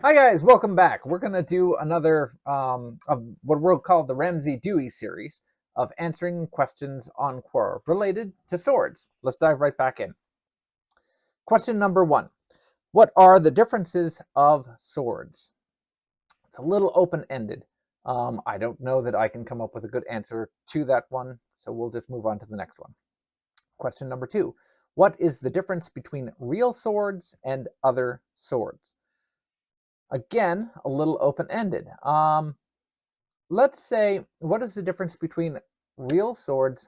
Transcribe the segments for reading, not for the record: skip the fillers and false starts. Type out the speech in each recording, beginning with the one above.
Hi guys, welcome back. We're going to do another of what we'll call the Ramsey Dewey series of answering questions on Quora related to swords. Let's dive right back in. Question number 1. What are the differences of swords? It's a little open-ended. I don't know that I can come up with a good answer to that one, so we'll just move on to the next one. Question number 2. What is the difference between real swords and other swords? Again, a little open-ended. Let's say, what is the difference between real swords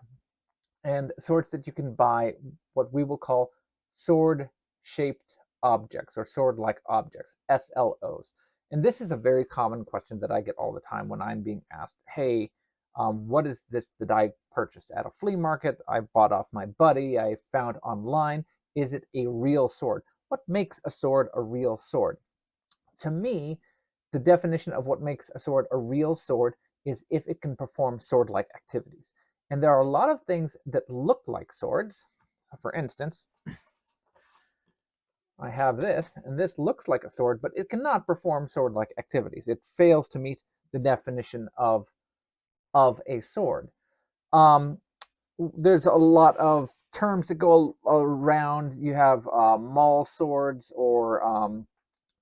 and swords that you can buy, what we will call sword-shaped objects or sword-like objects, SLOs? And this is a very common question that I get all the time when I'm being asked, hey, what is this that I purchased at a flea market? I bought off my buddy, I found online. Is it a real sword? What makes a sword a real sword? To me, the definition of what makes a sword a real sword is if it can perform sword-like activities. And there are a lot of things that look like swords. For instance, I have this, and this looks like a sword, but it cannot perform sword-like activities. It fails to meet the definition of a sword. There's a lot of terms that go around. You have mall swords or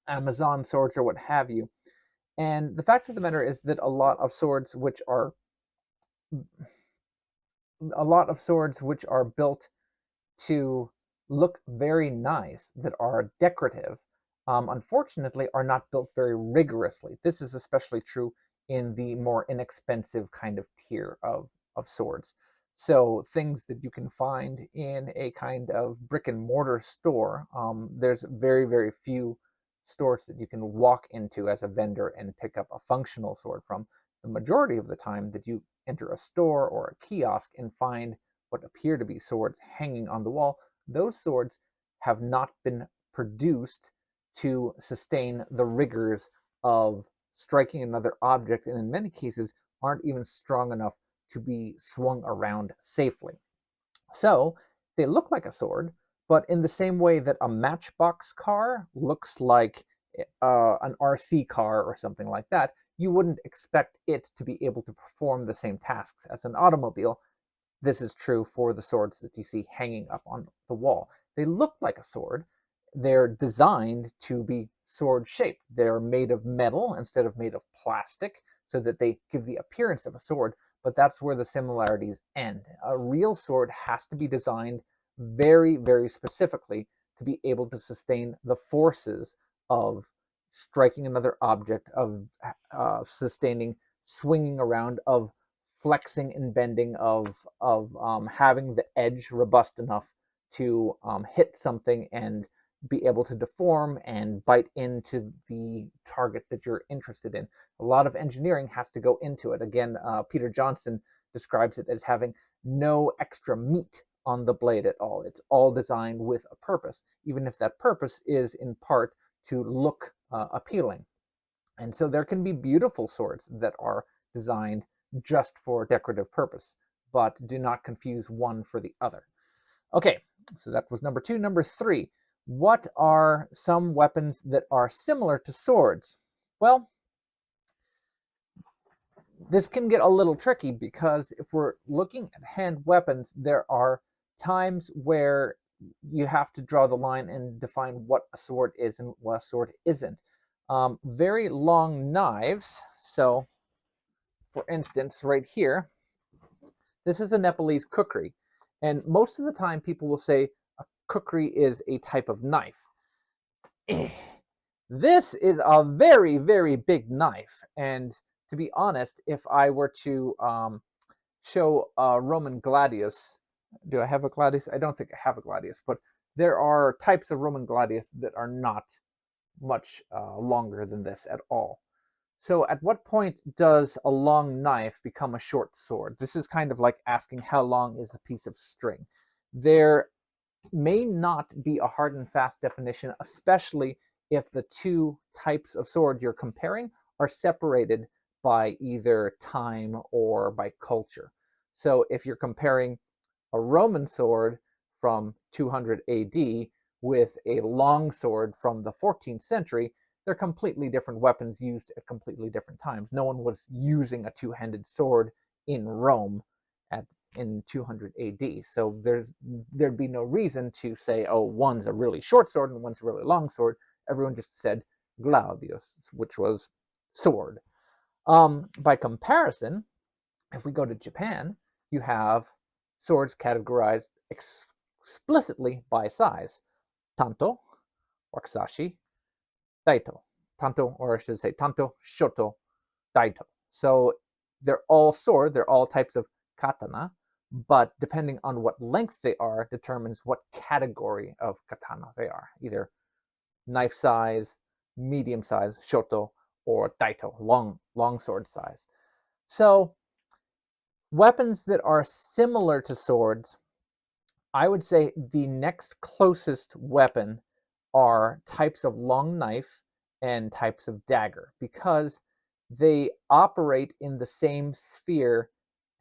Amazon swords or what have you. And the fact of the matter is that a lot of swords which are built to look very nice, that are decorative, unfortunately are not built very rigorously. This is especially true in the more inexpensive kind of tier of swords. So things that you can find in a kind of brick and mortar store, there's very, very few stores that you can walk into as a vendor and pick up a functional sword from. The majority of the time that you enter a store or a kiosk and find what appear to be swords hanging on the wall, those swords have not been produced to sustain the rigors of striking another object, and in many cases aren't even strong enough to be swung around safely. So they look like a sword, but in the same way that a Matchbox car looks like an RC car or something like that, you wouldn't expect it to be able to perform the same tasks as an automobile. This is true for the swords that you see hanging up on the wall. They look like a sword. They're designed to be sword-shaped. They're made of metal instead of made of plastic so that they give the appearance of a sword, but that's where the similarities end. A real sword has to be designed very, very specifically to be able to sustain the forces of striking another object, of sustaining swinging around, of flexing and bending, of having the edge robust enough to hit something and be able to deform and bite into the target that you're interested in. A lot of engineering has to go into it. Again, Peter Johnson describes it as having no extra meat on the blade at all. It's all designed with a purpose, even if that purpose is in part to look appealing. And so there can be beautiful swords that are designed just for decorative purpose, but do not confuse one for the other. Okay, so that was number 2. Number 3, what are some weapons that are similar to swords? Well, this can get a little tricky because if we're looking at hand weapons, there are times where you have to draw the line and define what a sword is and what a sword isn't. Very long knives, so for instance, right here, this is a Nepalese kukri. And most of the time people will say a kukri is a type of knife. This is a very, very big knife. And to be honest, if I were to show a Roman gladius, do I have a gladius? I don't think I have a gladius, but there are types of Roman gladius that are not much longer than this at all. So at what point does a long knife become a short sword? This is kind of like asking how long is a piece of string. There may not be a hard and fast definition, especially if the two types of sword you're comparing are separated by either time or by culture. So if you're comparing a Roman sword from 200 AD with a long sword from the 14th century, they're completely different weapons used at completely different times. No one was using a two-handed sword in Rome in 200 AD. So there'd be no reason to say, oh, one's a really short sword and one's a really long sword. Everyone just said gladius, which was sword. By comparison, if we go to Japan, you have swords categorized explicitly by size: tanto, wakizashi, daito. Tanto, or I should say tanto, shoto, daito. So they're all sword, they're all types of katana, but depending on what length they are determines what category of katana they are, either knife size, medium size, shoto, or daito, long sword size. So weapons that are similar to swords, I would say the next closest weapon are types of long knife and types of dagger, because they operate in the same sphere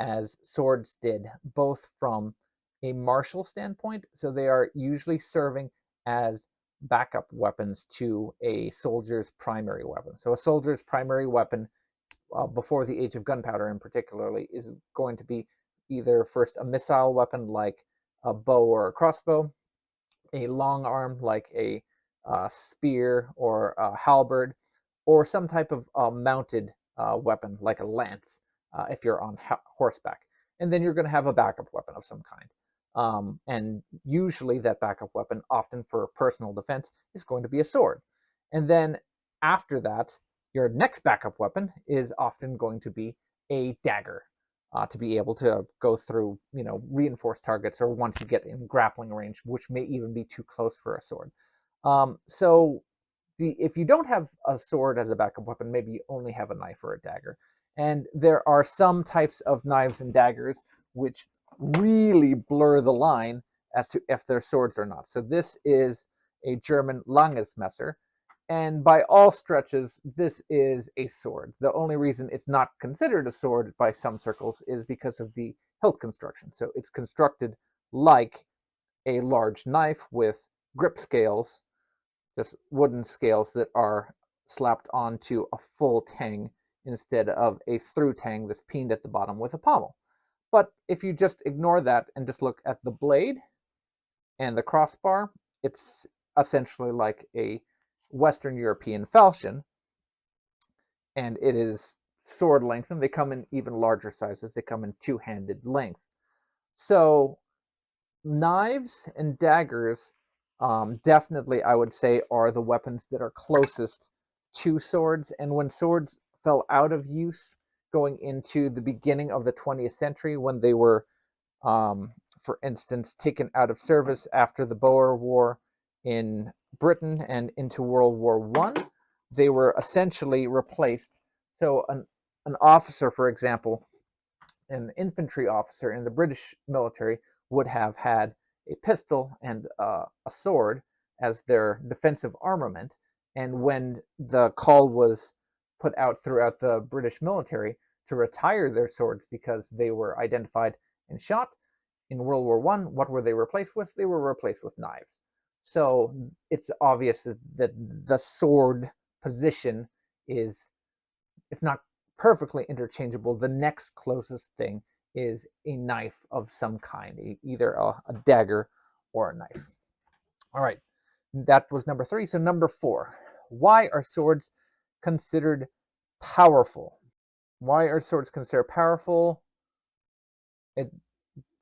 as swords did, both from a martial standpoint. So they are usually serving as backup weapons to a soldier's primary weapon. So a soldier's primary weapon, before the age of gunpowder in particularly, is going to be either first a missile weapon like a bow or a crossbow, a long arm like a spear or a halberd, or some type of mounted weapon like a lance if you're on horseback. And then you're going to have a backup weapon of some kind. And usually that backup weapon, often for personal defense, is going to be a sword. And then after that, your next backup weapon is often going to be a dagger, to be able to go through, reinforced targets, or once you get in grappling range, which may even be too close for a sword. So if you don't have a sword as a backup weapon, maybe you only have a knife or a dagger. And there are some types of knives and daggers which really blur the line as to if they're swords or not. So this is a German Langesmesser, and by all stretches, this is a sword. The only reason it's not considered a sword by some circles is because of the hilt construction. So it's constructed like a large knife with grip scales, just wooden scales that are slapped onto a full tang instead of a through tang that's pinned at the bottom with a pommel. But if you just ignore that and just look at the blade and the crossbar, it's essentially like a Western European falchion, and it is sword length, and they come in even larger sizes. They come in two-handed length. So knives and daggers, definitely, I would say, are the weapons that are closest to swords. And when swords fell out of use going into the beginning of the 20th century, when they were, for instance, taken out of service after the Boer War in Britain and into World War I, they were essentially replaced. So an officer, for example, an infantry officer in the British military, would have had a pistol and a sword as their defensive armament. And when the call was put out throughout the British military to retire their swords because they were identified and shot in World War I, what were they replaced with? They were replaced with knives. So it's obvious that the sword position is, if not perfectly interchangeable, the next closest thing is a knife of some kind, either a dagger or a knife. All right, that was number 3. So number 4, why are swords considered powerful? Why are swords considered powerful?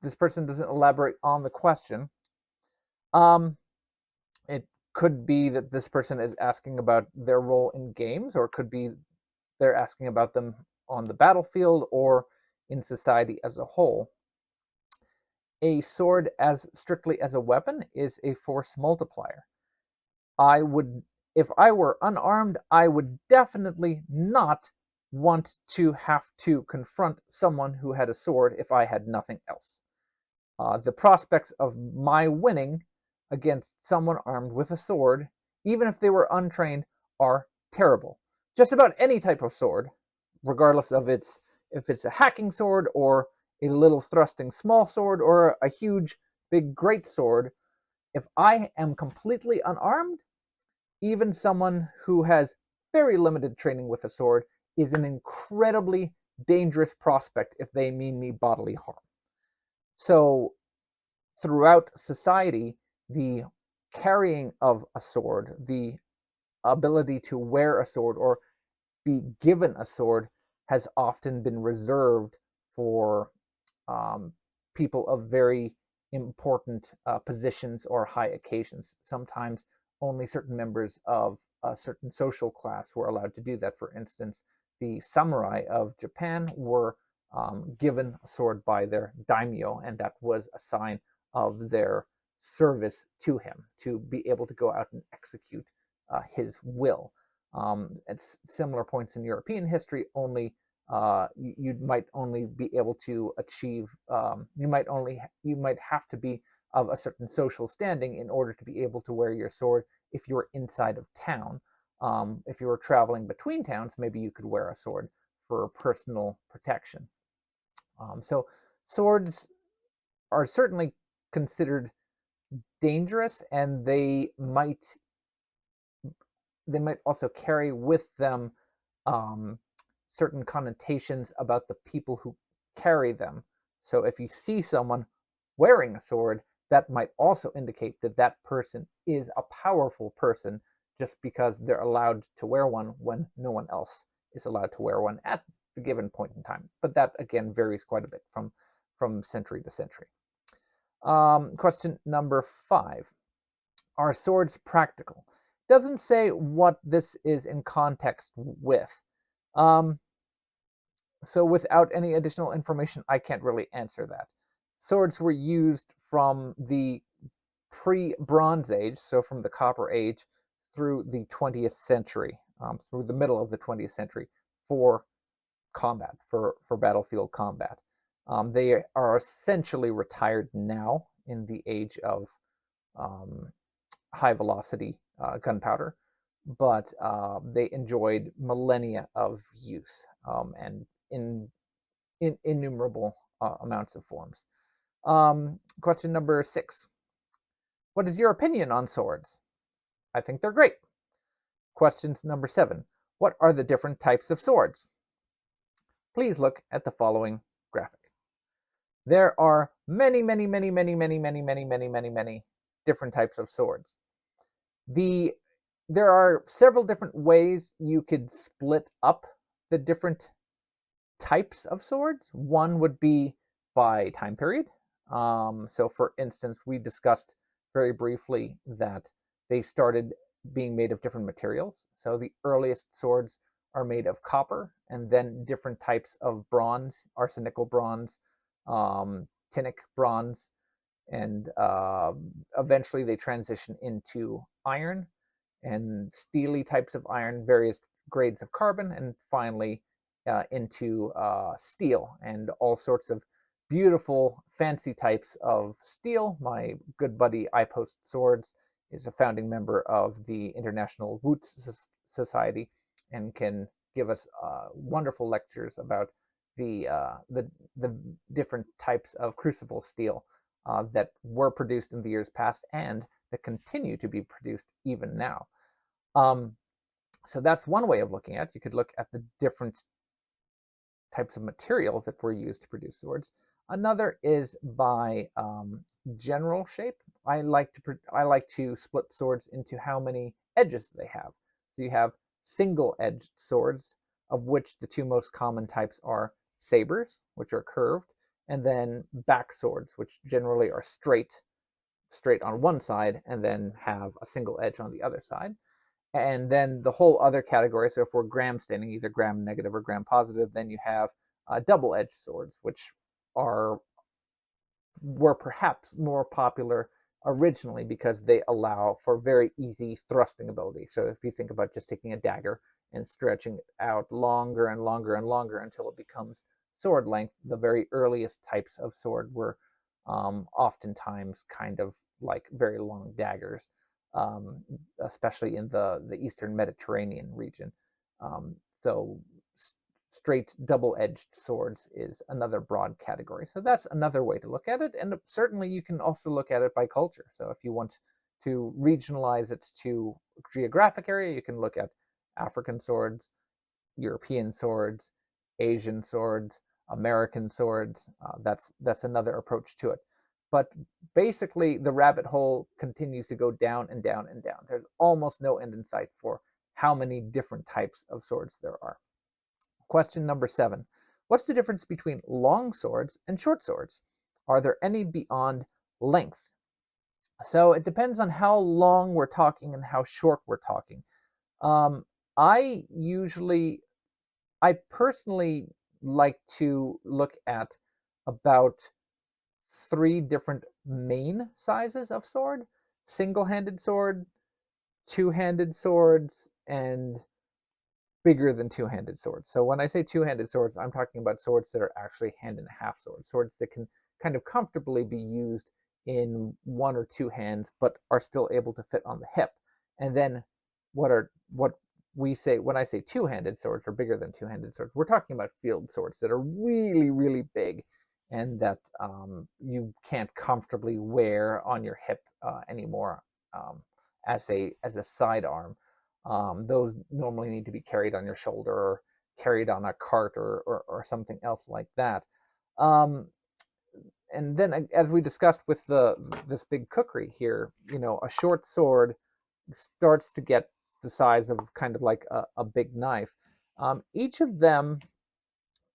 This person doesn't elaborate on the question. It could be that this person is asking about their role in games, or it could be they're asking about them on the battlefield or in society as a whole. A sword, as strictly as a weapon, is a force multiplier. If I were unarmed, I would definitely not want to have to confront someone who had a sword if I had nothing else. The prospects of my winning against someone armed with a sword, even if they were untrained, are terrible. Just about any type of sword, regardless of if it's a hacking sword or a little thrusting small sword or a huge big great sword, if I am completely unarmed, even someone who has very limited training with a sword is an incredibly dangerous prospect if they mean me bodily harm. So throughout society, the carrying of a sword, the ability to wear a sword or be given a sword, has often been reserved for um, people of very important positions or high occasions. Sometimes only certain members of a certain social class were allowed to do that. For instance, the samurai of Japan were given a sword by their daimyo, and that was a sign of their service to him, to be able to go out and execute his will. At similar points in European history, only you might only be able to achieve. You might have to be of a certain social standing in order to be able to wear your sword if you were inside of town. If you were traveling between towns, maybe you could wear a sword for personal protection. So swords are certainly considered dangerous, and they might also carry with them um, certain connotations about the people who carry them. So if you see someone wearing a sword, that might also indicate that that person is a powerful person, just because they're allowed to wear one when no one else is allowed to wear one at the given point in time. But that again varies quite a bit from century to century. Question number 5. Are swords practical? Doesn't say what this is in context with. Um, so without any additional information, I can't really answer that. Swords were used from the pre-Bronze Age, so from the Copper Age, through the 20th century, through the middle of the 20th century, for combat, for battlefield combat. They are essentially retired now in the age of um, high velocity gunpowder, but they enjoyed millennia of use, and in innumerable amounts of forms. Question number 6. What is your opinion on swords? I think they're great. Questions number 7. What are the different types of swords? Please look at the following graphic. There are many, many, many, many, many, many, many, many, many, many different types of swords. There are several different ways you could split up the different types of swords. One would be by time period. So for instance, we discussed very briefly that they started being made of different materials. So the earliest swords are made of copper, and then different types of bronze, arsenical bronze, tinic bronze, and eventually they transition into iron and steely types of iron, various grades of carbon, and finally into steel and all sorts of beautiful, fancy types of steel. My good buddy iPost Swords is a founding member of the International Woot Society and can give us wonderful lectures about the different types of crucible steel that were produced in the years past and that continue to be produced even now. Um, so that's one way of looking at it. You could look at the different types of material that were used to produce swords. Another is by general shape. I like to split swords into how many edges they have. So you have single-edged swords, of which the two most common types are sabers, which are curved, and then back swords, which generally are straight on one side and then have a single edge on the other side. And then the whole other category, so if we're gram standing, either gram negative or gram positive, then you have double-edged swords, which were perhaps more popular originally because they allow for very easy thrusting ability. So if you think about just taking a dagger and stretching it out longer and longer and longer until it becomes sword length, the very earliest types of sword were oftentimes kind of like very long daggers, especially in the Eastern Mediterranean region. So straight double-edged swords is another broad category. So that's another way to look at it. And certainly you can also look at it by culture. So if you want to regionalize it to geographic area, you can look at African swords, European swords, Asian swords, American swords. That's another approach to it. But basically, the rabbit hole continues to go down and down and down. There's almost no end in sight for how many different types of swords there are. Question number 7. What's the difference between long swords and short swords? Are there any beyond length? So it depends on how long we're talking and how short we're talking. Um, I usually, I personally like to look at about 3 different main sizes of sword: single-handed sword, two-handed swords, and bigger than two-handed swords. So when I say two-handed swords, I'm talking about swords that are actually hand and a half swords, swords that can kind of comfortably be used in one or two hands, but are still able to fit on the hip. And then what we say when I say two-handed swords or bigger than two-handed swords, we're talking about field swords that are really, really big and that you can't comfortably wear on your hip anymore as a sidearm. Those normally need to be carried on your shoulder or carried on a cart or something else like that. Um, and then, as we discussed with this big kukri here, a short sword starts to get the size of kind of like a big knife. Each of them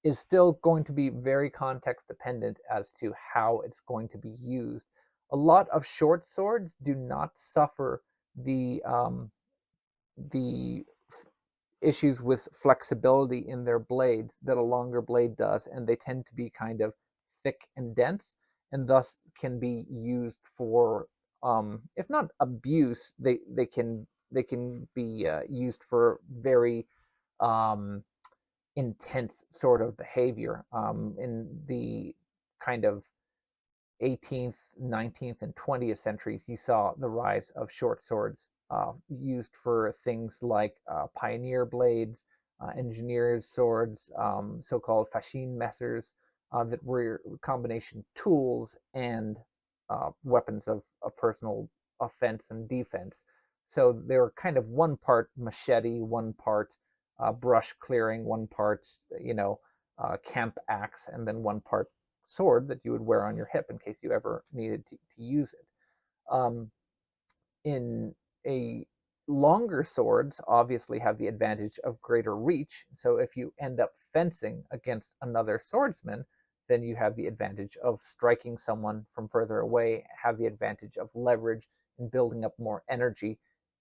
is still going to be very context dependent as to how it's going to be used. A lot of short swords do not suffer the issues with flexibility in their blades that a longer blade does, and they tend to be kind of thick and dense, and thus can be used for, if not abuse, they can be used for very um, intense sort of behavior. In the kind of 18th, 19th, and 20th centuries, you saw the rise of short swords used for things like pioneer blades, engineers' swords, so-called fascine messers, that were combination tools and weapons of personal offense and defense. So they were kind of one part machete, one part brush clearing, one part, camp axe, and then one part sword that you would wear on your hip in case you ever needed to use it. In a longer swords obviously have the advantage of greater reach. So if you end up fencing against another swordsman, then you have the advantage of striking someone from further away, have the advantage of leverage and building up more energy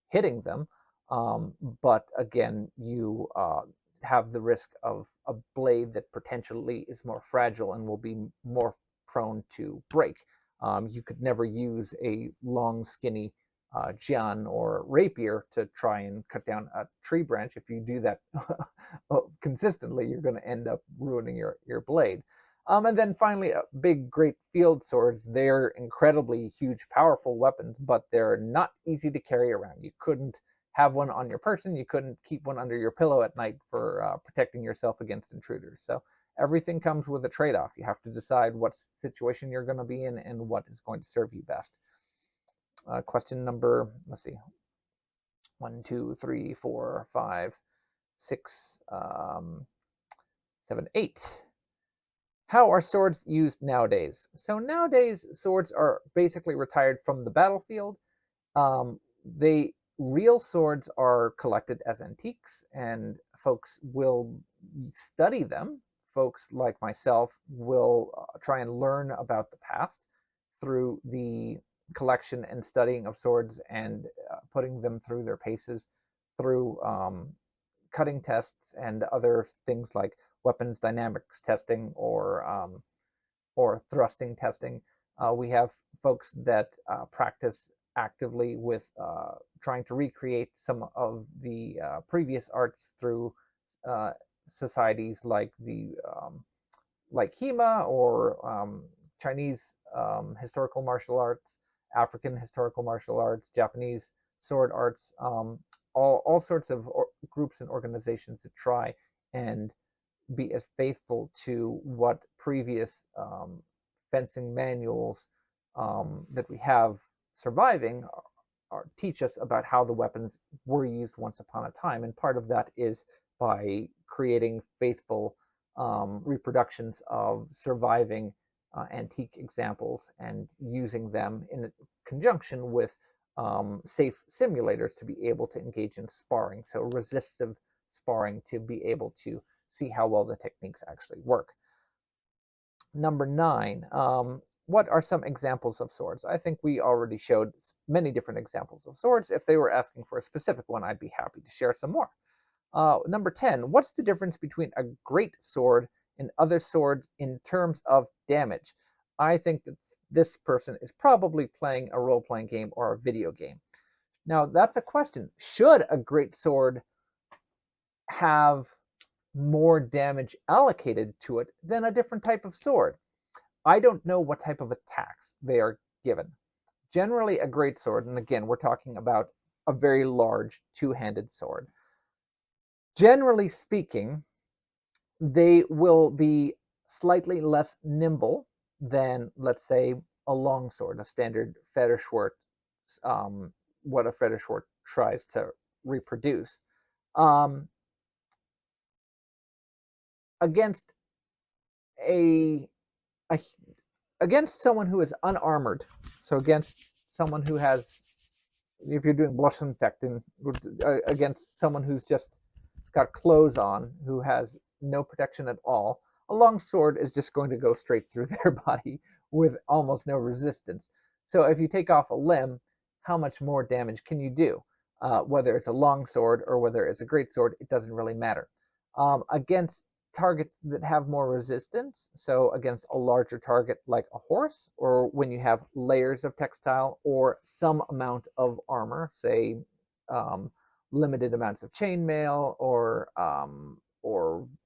hitting them. But again, you have the risk of a blade that potentially is more fragile and will be more prone to break. You could never use a long, skinny jian or rapier to try and cut down a tree branch. If you do that consistently, you're going to end up ruining your blade. And then finally, big, great field swords. They're incredibly huge, powerful weapons, but they're not easy to carry around. You couldn't have one on your person. You couldn't keep one under your pillow at night for protecting yourself against intruders. So everything comes with a trade-off. You have to decide what situation you're going to be in and what is going to serve you best. Question number, let's see, 1, 2, 3, 4, 5, 6, 7, 8. How are swords used nowadays? So nowadays, swords are basically retired from the battlefield. They real swords are collected as antiques, and folks will study them. Folks like myself will try and learn about the past through the collection and studying of swords and putting them through their paces, through cutting tests and other things like weapons dynamics testing or thrusting testing. We have folks that practice actively with trying to recreate some of the previous arts through uh, societies like like HEMA or Chinese historical martial arts, African historical martial arts, Japanese sword arts, all sorts of groups and organizations that try and be as faithful to what previous fencing manuals that we have surviving teach us about how the weapons were used once upon a time, and part of that is by creating faithful reproductions of surviving antique examples and using them in conjunction with safe simulators to be able to engage in sparring, so resistive sparring to be able to see how well the techniques actually work. Number 9, what are some examples of swords? I think we already showed many different examples of swords. If they were asking for a specific one, I'd be happy to share some more. Number 10, what's the difference between a great sword and other swords in terms of damage? I think that this person is probably playing a role-playing game or a video game. Now, that's a question. Should a great sword have more damage allocated to it than a different type of sword? I don't know what type of attacks they are given. Generally, a greatsword, and again, we're talking about a very large two-handed sword. Generally speaking, they will be slightly less nimble than, let's say, a longsword, a standard Federschwert, what a Federschwert tries to reproduce. Against a against someone who is unarmored, so against someone who has, if you're doing Bloschenfechten, against someone who's just got clothes on, who has no protection at all, a long sword is just going to go straight through their body with almost no resistance. So if you take off a limb, how much more damage can you do? Whether it's a long sword or whether it's a great sword, it doesn't really matter. Against targets that have more resistance, so against a larger target like a horse, or when you have layers of textile or some amount of armor, say limited amounts of chainmail or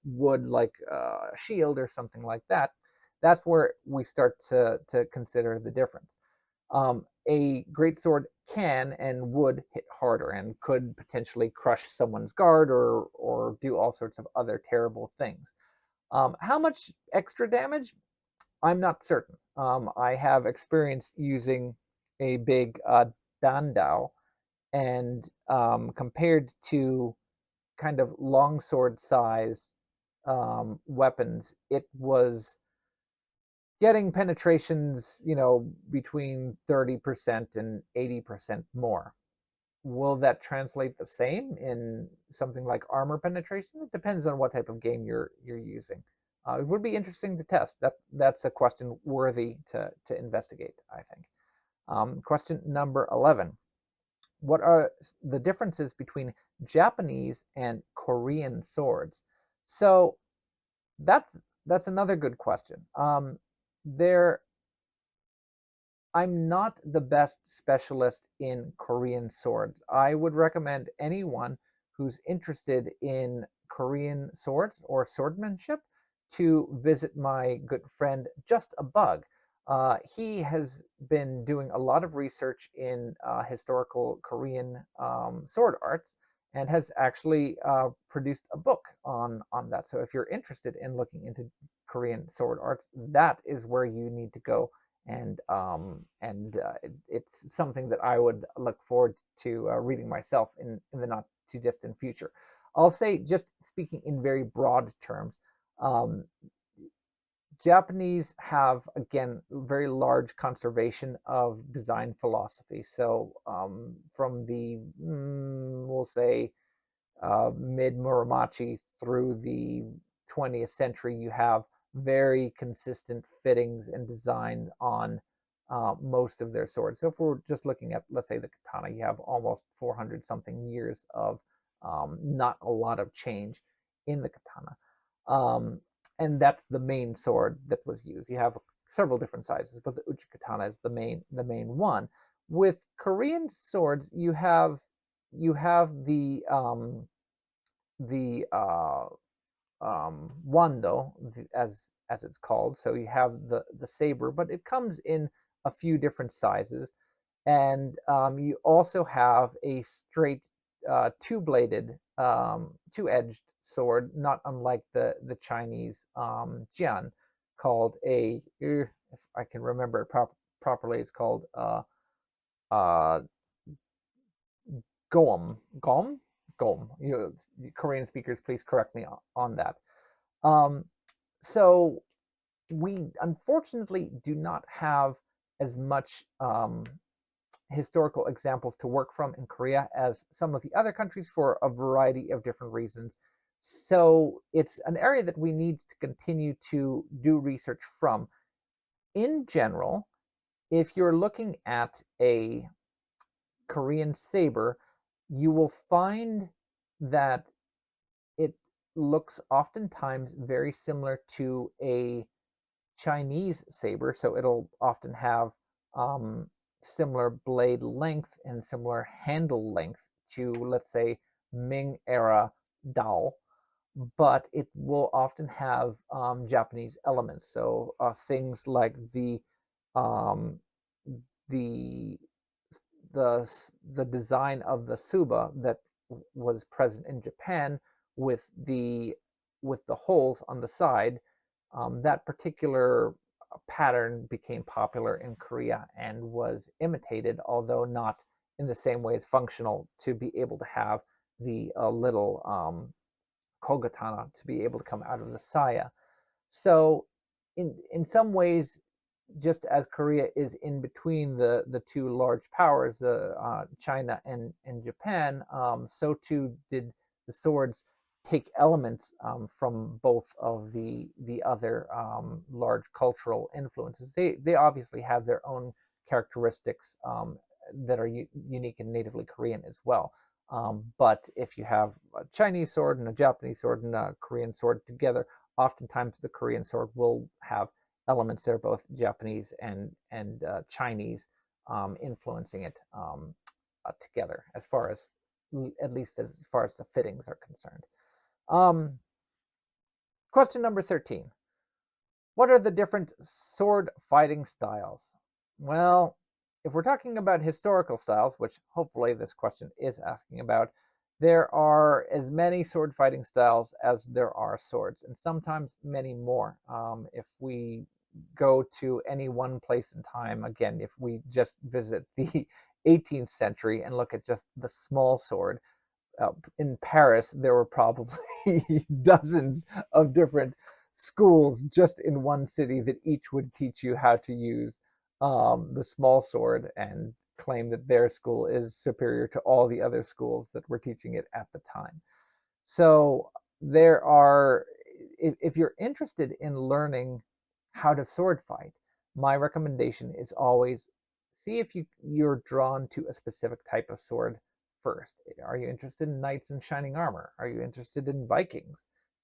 wood like a shield or something like that, that's where we start to consider the difference. A greatsword can and would hit harder and could potentially crush someone's guard or do all sorts of other terrible things. How much extra damage? I'm not certain. I have experience using a big dandao, and compared to kind of longsword size weapons, it was getting penetrations, between 30% and 80% more. Will that translate the same in something like armor penetration? It depends on what type of game you're using. It would be interesting to test. That's a question worthy to investigate, I think. Question number 11. What are the differences between Japanese and Korean swords? So that's another good question. There I'm not the best specialist in Korean swords. I would recommend anyone who's interested in Korean swords or swordmanship to visit my good friend Just a Bug. He has been doing a lot of research in historical Korean sword arts and has actually produced a book on that. So if you're interested in looking into Korean sword arts, that is where you need to go, and it's something that I would look forward to reading myself in the not too distant future. I'll say, just speaking in very broad terms, um, Japanese have, again, very large conservation of design philosophy. So from the, we'll say, mid Muromachi through the 20th century, you have very consistent fittings and design on most of their swords. So if we're just looking at, let's say, the katana, you have almost 400 something years of not a lot of change in the katana. And that's the main sword that was used. You have several different sizes, but the uchi katana is the main one. With Korean swords, you have the wando, as it's called. So you have the saber, but it comes in a few different sizes, and you also have a straight two-bladed, two-edged sword, not unlike the Chinese jian, called if I can remember it properly, it's called Goem. Goem? Goem. Korean speakers, please correct me on that. Um, so we unfortunately do not have as much historical examples to work from in Korea as some of the other countries for a variety of different reasons. So it's an area that we need to continue to do research from. In general, if you're looking at a Korean saber, you will find that it looks oftentimes very similar to a Chinese saber, so it'll often have um, similar blade length and similar handle length to, let's say, Ming era Dao, but it will often have Japanese elements. So things like um, the the design of the Suba that was present in Japan with the holes on the side, that particular pattern became popular in Korea and was imitated, although not in the same way as functional, to be able to have the little kogatana to be able to come out of the saya. So in some ways, just as Korea is in between the two large powers, China and Japan, so too did the swords take elements from both of the other large cultural influences. They obviously have their own characteristics that are unique and natively Korean as well. But if you have a Chinese sword and a Japanese sword and a Korean sword together, oftentimes the Korean sword will have elements that are both Japanese and Chinese influencing it together, as far as at least as far as the fittings are concerned. Um, Question number 13. What are the different sword fighting styles? Well, if we're talking about historical styles, which hopefully this question is asking about, there are as many sword fighting styles as there are swords, and sometimes many more. If we go to any one place in time, again, if we just visit the 18th century and look at just the small sword, in Paris, there were probably dozens of different schools just in one city that each would teach you how to use the small sword and claim that their school is superior to all the other schools that were teaching it at the time. So there are, if you're interested in learning how to sword fight, my recommendation is always see if you're drawn to a specific type of sword first. Are you interested in knights in shining armor? Are you interested in Vikings?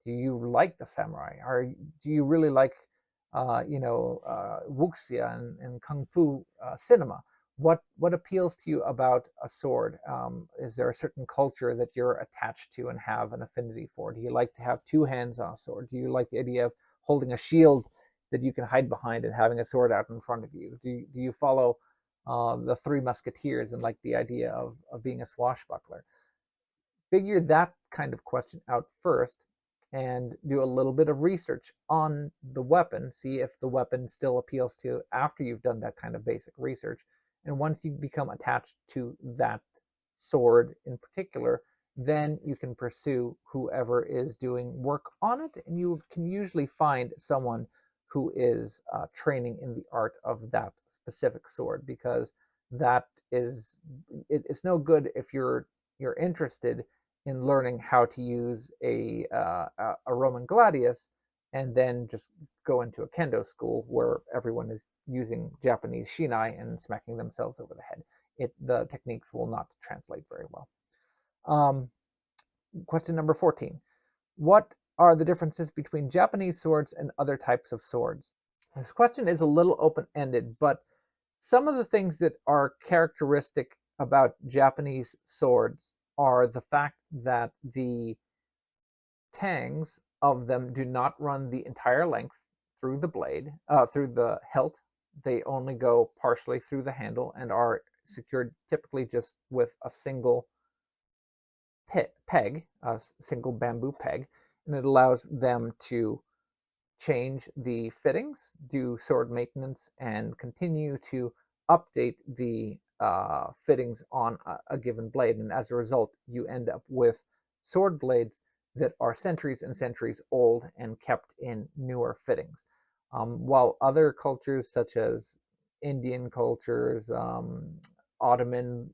Do you like the samurai? Do you really like, wuxia and kung fu cinema? What appeals to you about a sword? Is there a certain culture that you're attached to and have an affinity for? Do you like to have two hands on a sword? Do you like the idea of holding a shield that you can hide behind and having a sword out in front of you? Do you follow the Three Musketeers and like the idea of being a swashbuckler? Figure that kind of question out first and do a little bit of research on the weapon. See if the weapon still appeals to you after you've done that kind of basic research. And once you become attached to that sword in particular, then you can pursue whoever is doing work on it, and you can usually find someone who is training in the art of that specific sword, because that is it's no good if you're interested in learning how to use a Roman gladius and then just go into a kendo school where everyone is using Japanese shinai and smacking themselves over the head. The techniques will not translate very well. Um, Question number 14. What are the differences between Japanese swords and other types of swords? This question is a little open-ended, but some of the things that are characteristic about Japanese swords are the fact that the tangs of them do not run the entire length through the blade, through the hilt. They only go partially through the handle and are secured typically just with a single peg, a single bamboo peg, and it allows them to change the fittings, do sword maintenance, and continue to update the fittings on a given blade, and as a result, you end up with sword blades that are centuries and centuries old and kept in newer fittings. While other cultures, such as Indian cultures, Ottoman,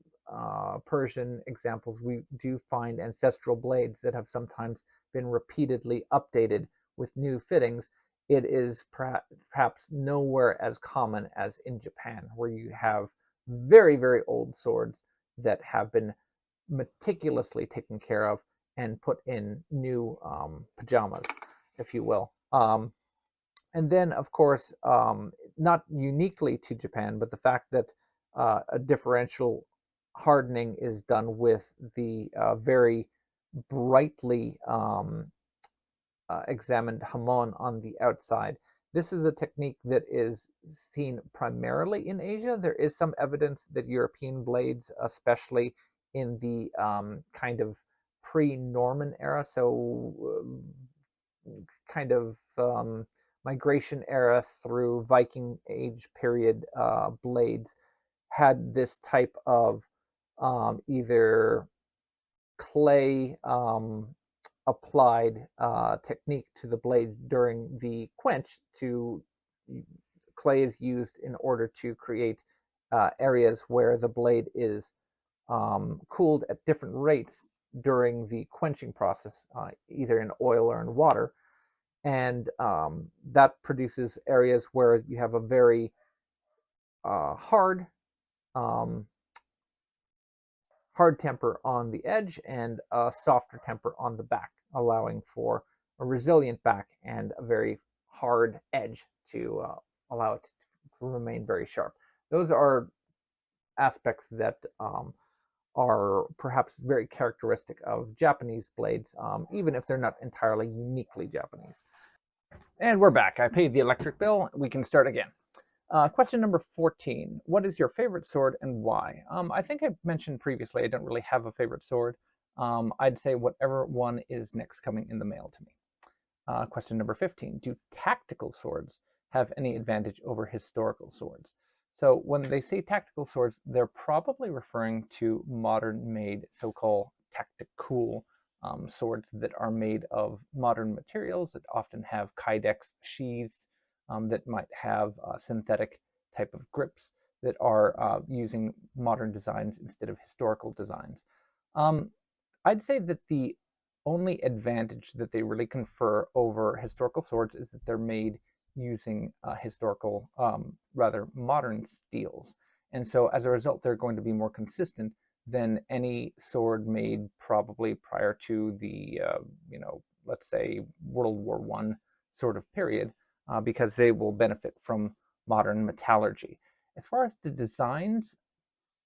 Persian examples, we do find ancestral blades that have sometimes been repeatedly updated with new fittings. It is perhaps nowhere as common as in Japan, where you have very, very old swords that have been meticulously taken care of and put in new pajamas, if you will. And then, of course, not uniquely to Japan, but the fact that a differential hardening is done with the very brightly examined hamon on the outside. This is a technique that is seen primarily in Asia. There is some evidence that European blades, especially in the kind of pre-Norman era, so kind of migration era through Viking Age period blades, had this type of either clay applied technique to the blade during the quench. To clay is used in order to create areas where the blade is cooled at different rates during the quenching process, either in oil or in water, and that produces areas where you have a very hard um, hard temper on the edge and a softer temper on the back, allowing for a resilient back and a very hard edge to allow it to remain very sharp. Those are aspects that are perhaps very characteristic of Japanese blades, even if they're not entirely uniquely Japanese. And we're back. I paid the electric bill. We can start again. Question number 14. What is your favorite sword and why? I think I mentioned previously I don't really have a favorite sword. I'd say whatever one is next coming in the mail to me. Question number 15. Do tactical swords have any advantage over historical swords? So when they say tactical swords, they're probably referring to modern-made so-called tactical swords that are made of modern materials that often have kydex sheaths, that might have synthetic type of grips that are using modern designs instead of historical designs. I'd say that the only advantage that they really confer over historical swords is that they're made using historical, rather modern steels. And so as a result, they're going to be more consistent than any sword made probably prior to the, let's say World War I sort of period, because they will benefit from modern metallurgy. As far as the designs,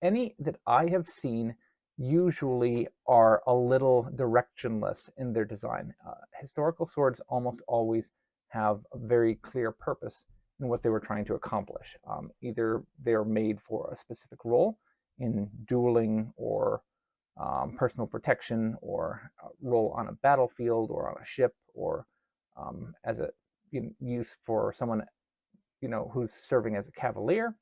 any that I have seen usually are a little directionless in their design. Historical swords almost always have a very clear purpose in what they were trying to accomplish. Either they're made for a specific role in dueling or personal protection, or a role on a battlefield or on a ship, or as a use for someone who's serving as a cavalier,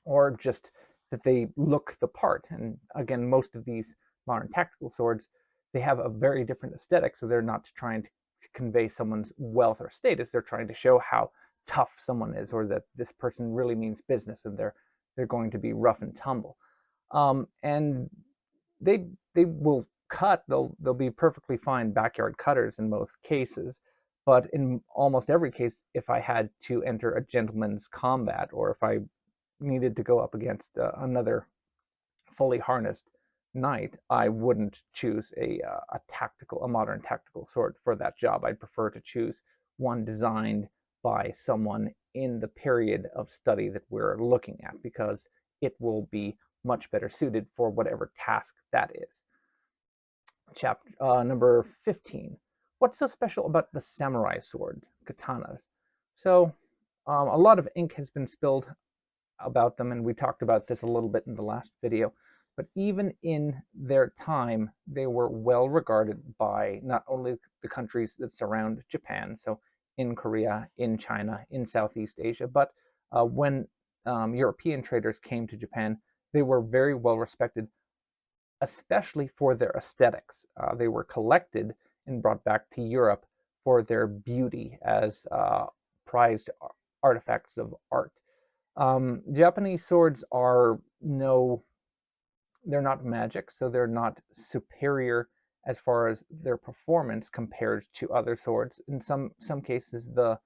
or just that they look the part. And again, most of these modern tactical swords, they have a very different aesthetic, so they're not trying to convey someone's wealth or status. They're trying to show how tough someone is, or that this person really means business and they're going to be rough and tumble. And they will cut. They'll be perfectly fine backyard cutters in most cases. But in almost every case, if I had to enter a gentleman's combat, or if I needed to go up against another fully harnessed knight, I wouldn't choose a modern tactical sword for that job. I'd prefer to choose one designed by someone in the period of study that we're looking at, because it will be much better suited for whatever task that is. Chapter number 15. What's so special about the samurai sword, katanas? So a lot of ink has been spilled about them, and we talked about this a little bit in the last video. But even in their time, they were well regarded by not only the countries that surround Japan, so in Korea, in China, in Southeast Asia, but when European traders came to Japan, They were very well respected, especially for their aesthetics. They were collected and brought back to Europe for their beauty as prized artifacts of art. Japanese swords are they're not magic, so they're not superior as far as their performance compared to other swords. In some cases, the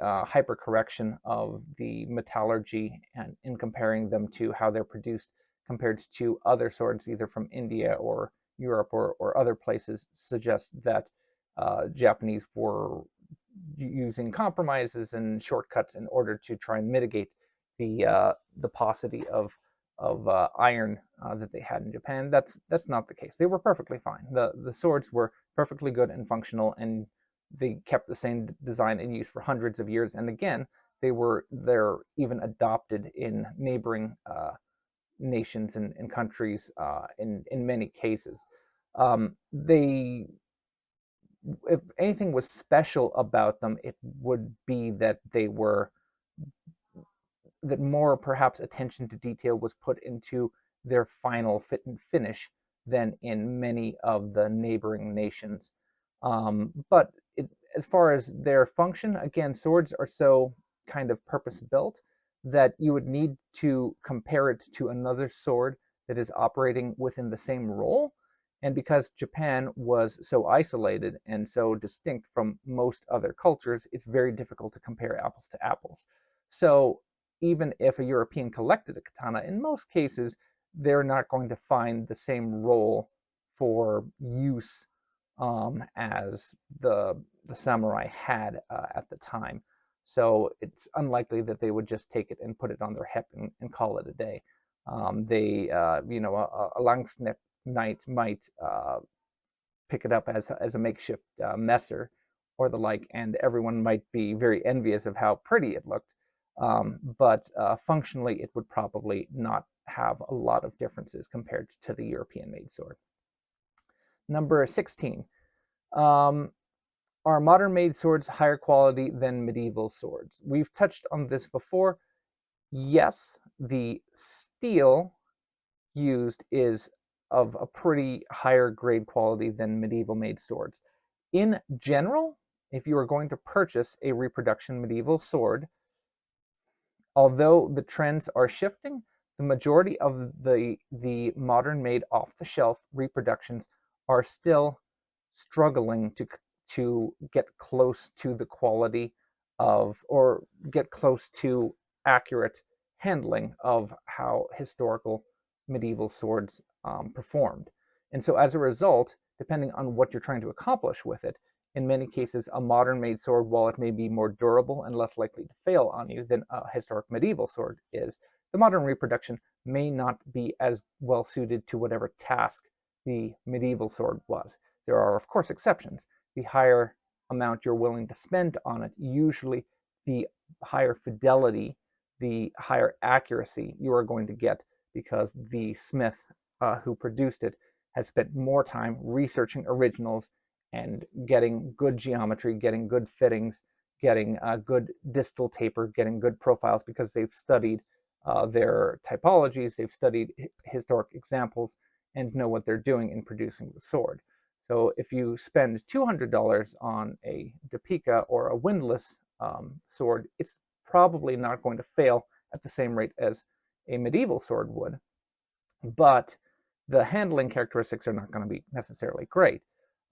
hypercorrection of the metallurgy and in comparing them to how they're produced compared to other swords, either from India or Europe or other places, suggests that Japanese were using compromises and shortcuts in order to try and mitigate the paucity of iron that they had in Japan. That's not the case. They were perfectly fine. The swords were perfectly good and functional, and they kept the same design in use for hundreds of years. And again, they're even adopted in neighboring nations and countries in many cases. They If anything was special about them, it would be that that more perhaps attention to detail was put into their final fit and finish than in many of the neighboring nations. But as far as their function, again, swords are so kind of purpose built that you would need to compare it to another sword that is operating within the same role. And because Japan was so isolated and so distinct from most other cultures, it's very difficult to compare apples to apples. So even if a European collected a katana, in most cases, they're not going to find the same role for use as the samurai had at the time. So it's unlikely that they would just take it and put it on their hip and call it a day. A Langsnecht knight might pick it up as a makeshift messer or the like, and everyone might be very envious of how pretty it looked. But functionally, it would probably not have a lot of differences compared to the European-made sword. Number 16. Are modern-made swords higher quality than medieval swords? We've touched on this before. Yes, the steel used is of a pretty higher grade quality than medieval-made swords. In general, if you are going to purchase a reproduction medieval sword, although the trends are shifting, the majority of the modern made off the shelf reproductions are still struggling to get close to the quality of, or get close to accurate handling of how historical medieval swords performed. And so as a result, depending on what you're trying to accomplish with it, in many cases, a modern made sword, while it may be more durable and less likely to fail on you than a historic medieval sword is, the modern reproduction may not be as well suited to whatever task the medieval sword was. There are, of course, exceptions. The higher amount you're willing to spend on it, usually the higher fidelity, the higher accuracy you are going to get, because the smith who produced it has spent more time researching originals and getting good geometry, getting good fittings, getting good distal taper, getting good profiles, because they've studied their typologies, they've studied historic examples, and know what they're doing in producing the sword. So if you spend $200 on a Depika or a windlass sword, it's probably not going to fail at the same rate as a medieval sword would, but the handling characteristics are not going to be necessarily great.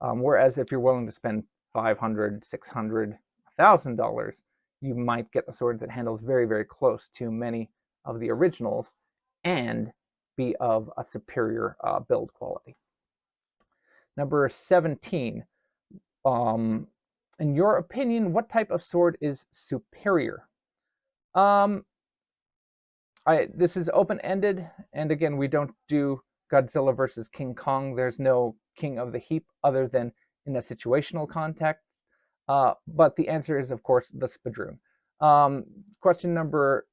Whereas if you're willing to spend $500, $600, $1,000, you might get a sword that handles very, very close to many of the originals and be of a superior build quality. Number 17. In your opinion, what type of sword is superior? This is open-ended, and again, we don't do Godzilla versus King Kong. There's no king of the heap other than in a situational context. But the answer is, of course, the Spadroon. Question number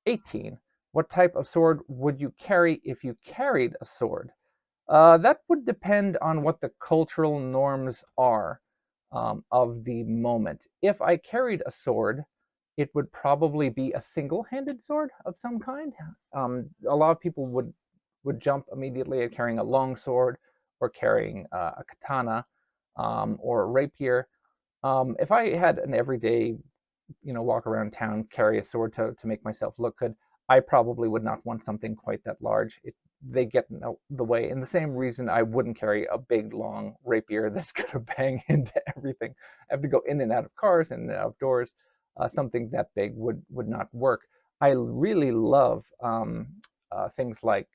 18. What type of sword would you carry if you carried a sword? That would depend on what the cultural norms are of the moment. If I carried a sword, it would probably be a single-handed sword of some kind. A lot of people would jump immediately at carrying a long sword or carrying a katana or a rapier. If I had an everyday, walk around town, carry a sword to make myself look good, I probably would not want something quite that large. They get in the way. And the same reason I wouldn't carry a big, long rapier that's going to bang into everything. I have to go in and out of cars and out of doors. Something that big would not work. I really love things like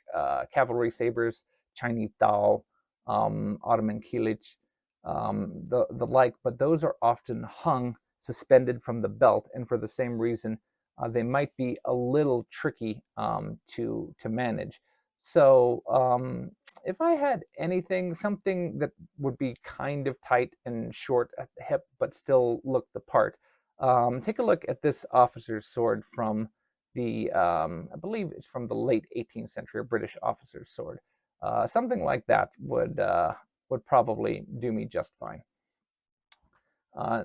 cavalry sabers, Chinese dao, Ottoman kilich, the like, but those are often hung suspended from the belt, and for the same reason, they might be a little tricky to manage. So if I had anything, something that would be kind of tight and short at the hip, but still look the part, take a look at this officer's sword from I believe it's from the late 18th century, a British officer's sword. Something like that would probably do me just fine.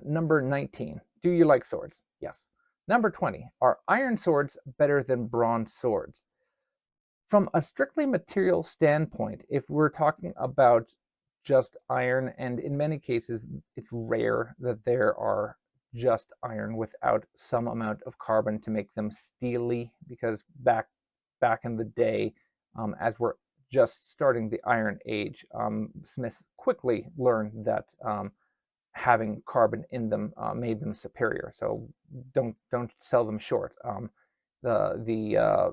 Number 19, do you like swords? Yes. Number 20, are iron swords better than bronze swords? From a strictly material standpoint, if we're talking about just iron, and in many cases it's rare that there are just iron without some amount of carbon to make them steely, because back in the day, as we're just starting the Iron Age, smiths quickly learned that having carbon in them made them superior. So don't sell them short. The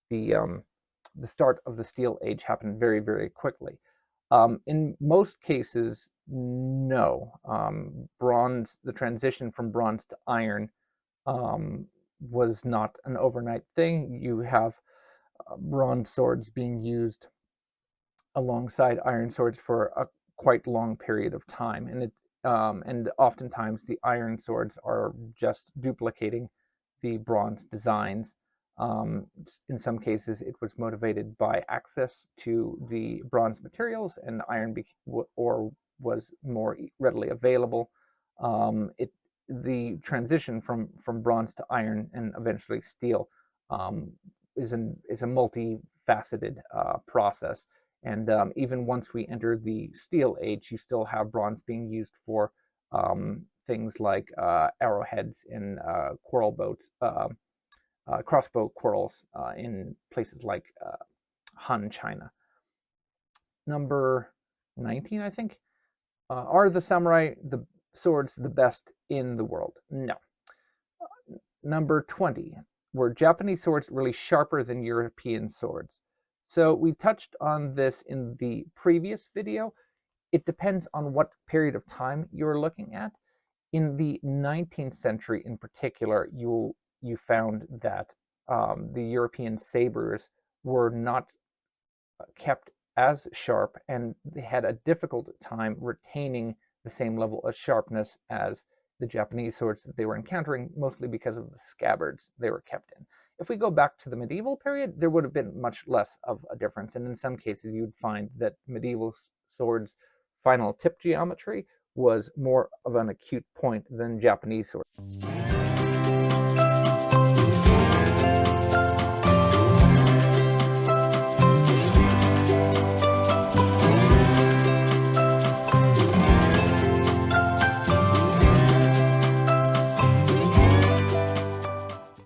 the start of the Steel Age happened very, very quickly. In most cases, no. Bronze, the transition from bronze to iron was not an overnight thing. You have bronze swords being used alongside iron swords for a quite long period of time, and oftentimes the iron swords are just duplicating the bronze designs. In some cases, it was motivated by access to the bronze materials, and iron or was more readily available. The transition from bronze to iron and eventually steel um, is a multifaceted process. And even once we enter the Steel Age, you still have bronze being used for things like arrowheads in quarrel boats, crossbow quarrels in places like Han China. Number 19, I think. Are the samurai swords the best in the world? No. Number 20. Were Japanese swords really sharper than European swords? So we touched on this in the previous video. It depends on what period of time you're looking at. In the 19th century in particular, you found that the European sabers were not kept as sharp, and they had a difficult time retaining the same level of sharpness as the Japanese swords that they were encountering, mostly because of the scabbards they were kept in. If we go back to the medieval period, there would have been much less of a difference, and in some cases you'd find that medieval swords' final tip geometry was more of an acute point than Japanese swords.